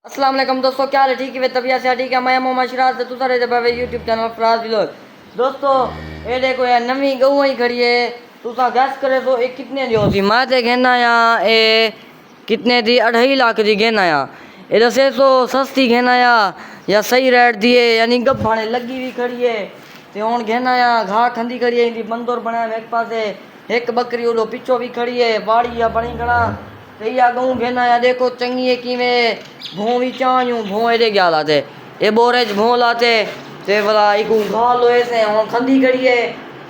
अस्सलाम वालेकुम दोस्तों, क्या हाल है? ठीक है तबीयत से ठीक है। मैं मोहम्मद शिराज से दूसरे जब यूट्यूब चैनल फराज व्लॉग। दोस्तों ये देखो यार नवी गऊ ही खड़ी है। तुसा गैस करे तो ये कितने दी होती? मैं ते कहना या ये कितने दी 2.5 लाख दी कहना या ये दसे तो सस्ती कहना या सही रेट दिए यानी गप भाने लगी भी खड़ी है। ते हुन कहना या घा खंदी खड़ी है इंदी बंदोर बनाया एक पासे एक बकरी उडो पिछो भी खड़ी है बाड़ी या बनी खड़ा ते या गऊ कहना या देखो चंगी है कि में भों भी चाहूँ भों एडे क्या लाते ये बोरे भों लाते ते भला एक घा लोए से हुन खंदी खड़ी है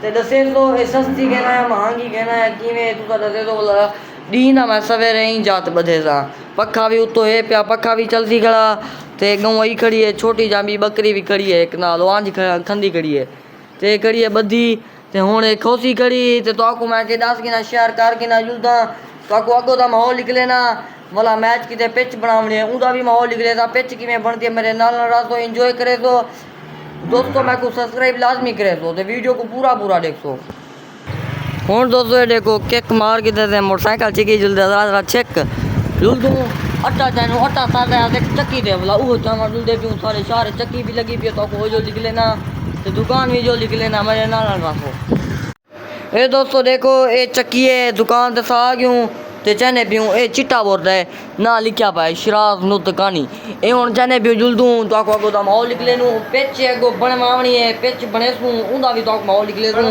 ते दसे तो ये सस्ती कहना है महंगी कहना है कि में तू दसे तो भला डी ना मैं सवेरे ही जात बधे सा पखा भी उतो है पिया पखा भी चलती खड़ा ते गऊ ही खड़ी है छोटी जांबी बकरी भी खड़ी है एक नाल वांज खंदी खड़ी है ते खड़ी है बधी ते हुन एक खोसी खड़ी ते तो आको मैं के दास की ना शेयर कर के ना जुलदा तो आको अगो दा माहौल निकले ना वाला मैच किते पिच बनावनी है उदा भी माहौल निकले था पिच किमें बनती है मेरे नाल रातो एंजॉय करे तो दोस्तों मैं को सब्सक्राइब लाजमी करे तो वीडियो को पूरा देखो। हूँ दोस्तों ये देखो किक मार के दे मोटरसाइकिल चिकी जुलदे जरा चेक जुल दूँ अट्टा चैनू अट्टा सारे आते चक्की दे बोला वो चावल जुलदे क्यों सारे सारे चक्की भी लगी पी तो को जो लिख लेना तो दुकान भी जो लिख लेना मेरे नाल रखो। ये दोस्तों देखो ये चक्की है दुकान ते सा क्यों ते चने पियूँ ये चिट्टा बोलता है ना लिखा पाए शराब नुत कहानी ये हूँ चने पियूँ जुल दूँ तो आको अगो दा माहौल निकले नू पिच अगो बनवावनी है पिच बने सूँ उदा भी तो माहौल निकले सूँ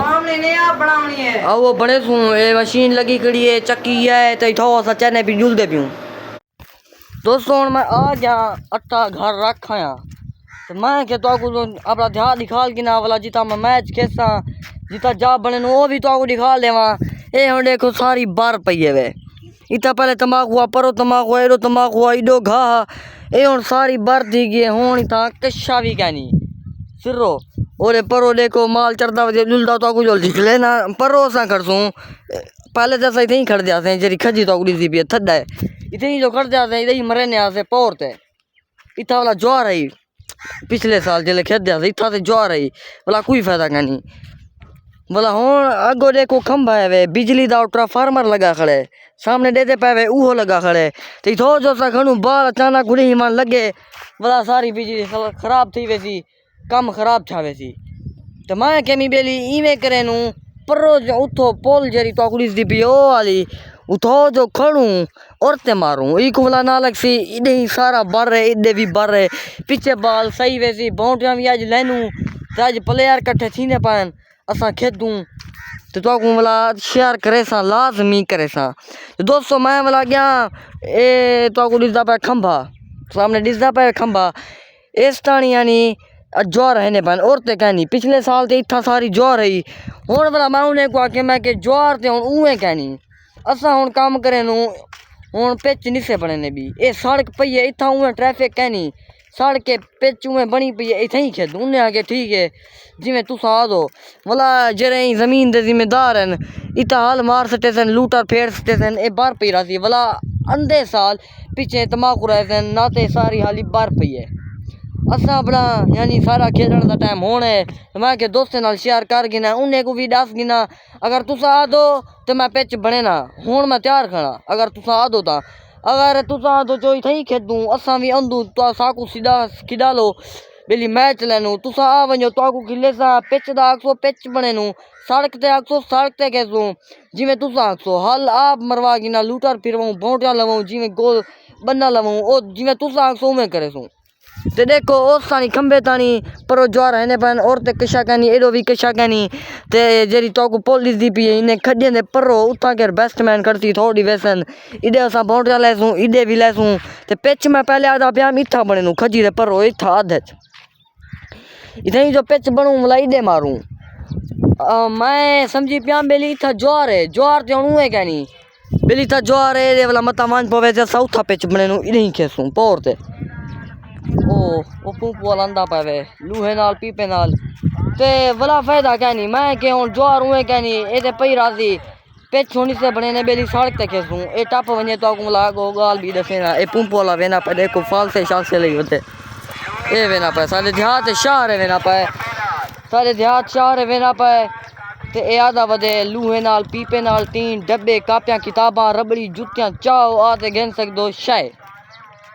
आ वो बने सूँ ये मशीन लगी खड़ी है चक्की है तो थो सा चने पियूँ जुलदे पियूँ। दोस्तों हूँ मैं आ गया अट्टा घर रखा या तो मैं क्या तो अपना ध्यान निकाल के ना वाला जिता मैं मैच खेसा जिता जा बने वो भी तो आपको दिखा देवा। ये हम देखो सारी बार पई है वे इतना पहले तम्बाकू हुआ परो तम्बाकू एडो तम्बाकू हुआ इडो घा ये हूँ सारी बार दी गई हूँ इतना कशा भी क्या नहीं सिरो और परो देखो माल चढ़ता वजे जुलदा तो आपको जल्दी लेना परो सा करसूँ पहले जैसा इतने ही खड़ जाते हैं जरी खजी तो उड़ी सी भी थड्डा है इतने ही जो खड़ जाते हैं इधर ही मरे ने से पौरते इतना वाला ज्वार है पिछले साल जल्द खेत जाते इतना से ज्वार है बोला कोई फायदा का नहीं बोला हूँ अगो देखो खंभा है वे बिजली का ट्रांसफार्मर लगा खड़े सामने देते पे वे उहो लगा खड़े तो थो जो सा खणू बाल अचानक गुड़ी ही मान लगे बोला सारी बिजली खराब थी वैसी कम खराब था वैसी तो मैं केमी बेली इवें करे नू परो जो उठो पोल जरी तो कुड़ी दी पियो वाली उठो जो खड़ू औरते मारूं ई कुला नालक सी इडे ही सारा बर है इडे भी बर है पीछे बाल सही वैसी बाउंड्रियां भी आज लेनू तो आज प्लेयर कट्ठे थीने पान असा खेदूं तो वाला शेयर करे सा लाजमी करे सा। तो दोस्तों मैं वाला गया ए तो डिसदा पे खंभा सामने डिसदा पे खंभा इस टाणी यानी ज्वार है ने पान औरतें कहनी पिछले साल तो इतना सारी ज्वार है हूँ वाला मैं उन्हें को आके मैं के ज्वार ते हूँ उवें कहनी असा हूँ काम करे नू हूँ पिच निसे बने ने भी ये सड़क पई है इतना उवें ट्रैफिक कहनी सड़क के पिच उवें बनी पई है इतना ही खेद उन्हें आके ठीक है जिमें तुस आ दो बोला जरे जमीन दे जिम्मेदार हैं इतना हाल मार सटे सन लूटर फेर सटे सन ये बार पई रही बोला अंधे साल पीछे तमाकू रहे सन नाते सारी हाली बार पई है असा अपना यानी सारा खेलने का टाइम होना है तो मैं के दोस्तें नाल शेयर कर गिना उन्हें को भी दस गिना अगर तुस आ दो तो मैं पिच बने ना हूँ मैं तैयार खड़ा अगर तुस आ दो तो अगर तुस आ दो जो इतना ही खेदूँ असा भी अंदू तो साकू सीधा खिदा लो बेली मैच लैनू तुसा आ वजो तो खिले सा पिच दा आखसो पिच बने नू सड़क ते आखसो सड़क ते कहसू जिमें तुसा आखसो हल आप मरवा गिना लूटर फिरवाऊँ बाउंड्रियां लवाऊँ जिमें गोल बन्ना लवाऊँ ओ जिमें तुसा आखसो उमें करे सू ते देखो उस तानी खंबे तानी परो ज्वार रहने पान औरतें कशा कहनी एडो भी कशा कहनी ते जेरी तो पुलिस दी पी इन्हें खड्डे दे परो उठा कर बेस्टमैन करती थोड़ी वैसन इडे असा बाउंड्रियां लैसूँ इडे भी लैसूँ ते पिच में पहले आधा प्याम इथा बने नू खजी दे परो इथा आधे इतने ही जो पिच बनूँ मला इडे मारूँ मैं समझी प्याम बेली इथा ज्वार है ज्वार ते हूँ कहनी बेली इथा ज्वार है ये वाला मता मान पवे जैसा उठा पिच बने नू इडे ही खेसूँ पौरते ओ पूप वाला अंदा पावे लूहे नाल पीपे नाल ते बड़ा फायदा कहनी मैं के हूँ ज्वार हुए कहनी ये पई राजी पिच होनी से बने ने बेली सड़क ते खेसूँ ये टप वने तो आगू लागो गाल भी दसे ना ये पूप वाला वेना पे देखो फाल से शाख से लगी होते ये वेना पे सारे देहात शहर है वेना पे सारे देहात शहर है वेना पे ते ए आदा वदे लूहे नाल पीपे नाल 3 डब्बे कापियां किताबां रबड़ी जुतियां चाओ आते गिन सकदो शाय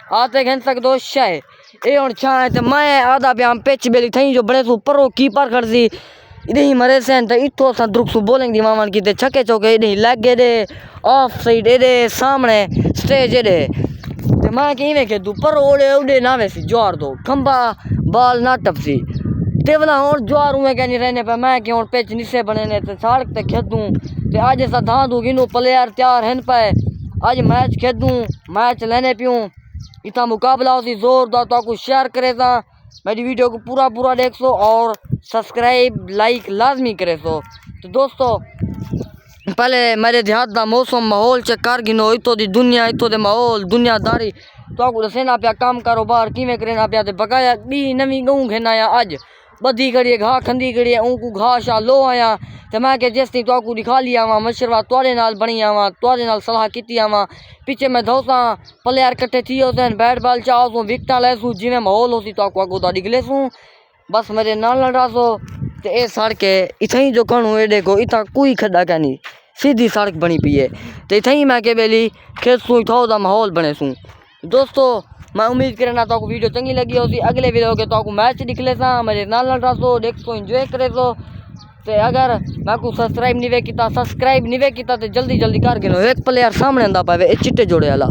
आते घन सकदो शय ए हुन छा है ते मैं आधा ब्याम पिच बेली थई जो बड़े सु परो कीपर कर सी इधे ही मरे सेन ते इतो सा द्रुक सु बोलेंग दी मामन की ते छके चौके इधे ही लगे दे ऑफ साइड इधे सामने स्टेज इधे ते मैं की वे के दु परो ओड़े उड़े ना वैसी जोर दो खंबा बाल ना टपसी ते वाला और जोर हुए के नहीं रहने पे मैं के और पिच निसे बने ने ते सड़क ते खेदूं ते आज सा धां दू गिनो प्लेयर तैयार हन पे आज मैच खेदूं मैच लेने पियूं इतना मुकाबला होती जोरदार तो आपको शेयर करेगा मेरी वीडियो को पूरा देख सो और सब्सक्राइब लाइक लाजमी करे सो। तो दोस्तों पहले मेरे देहात का मौसम माहौल चेक कर गिनो इतो दी दुनिया इतो दे माहौल दुनियादारी तो आपको दसेना पिया काम कारोबार किवें करेना पिया ते बकाया दी नवी गऊं घेना आया अज बदी करिए घा खंदी करिए उनको घा शा लो आया तो मैं के जिस तो आपको दिखा लिया आवा मशरवा तोड़े नाल बनी आवा तोड़े नाल सलाह की आवा पीछे मैं धोसा प्लेयर कट्ठे थी होते बैट बॉल चाहो सो विकटा ले सू जिवें माहौल होती तो आपको अगो दिखले सू बस मेरे नाल लड़ा सो ते ए सड़क इथई जो कणु ए देखो इतना कोई खड्डा क्या नहीं सीधी सड़क बनी पी है तो इथई मैं के बेली खेत सू इथो दा माहौल बने सू। दोस्तों मैं उम्मीद करना तो आपको वीडियो चंगी लगी होगी अगले वीडियो के तो आपको मैच दिखले सा मेरे नाल लड़ा सो देख सो एंजॉय करे सो ते अगर मैं को सब्सक्राइब नहीं वे किया तो जल्दी कर गिनो एक प्लेयर सामने आंदा पाए ए चिट्टे जोड़े वाला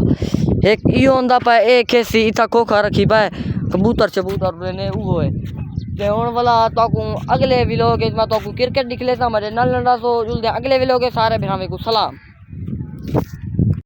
एक इो आंदा पाए ए खेसी इथा खोखा रखी पाए कबूतर चबूतर ने वो है ते हुन वाला तो अगले वीडियो के मैं तो क्रिकेट दिखले सा मेरे नाल लड़ा सो जुलदे अगले वीडियो के सारे भावे को सलाम।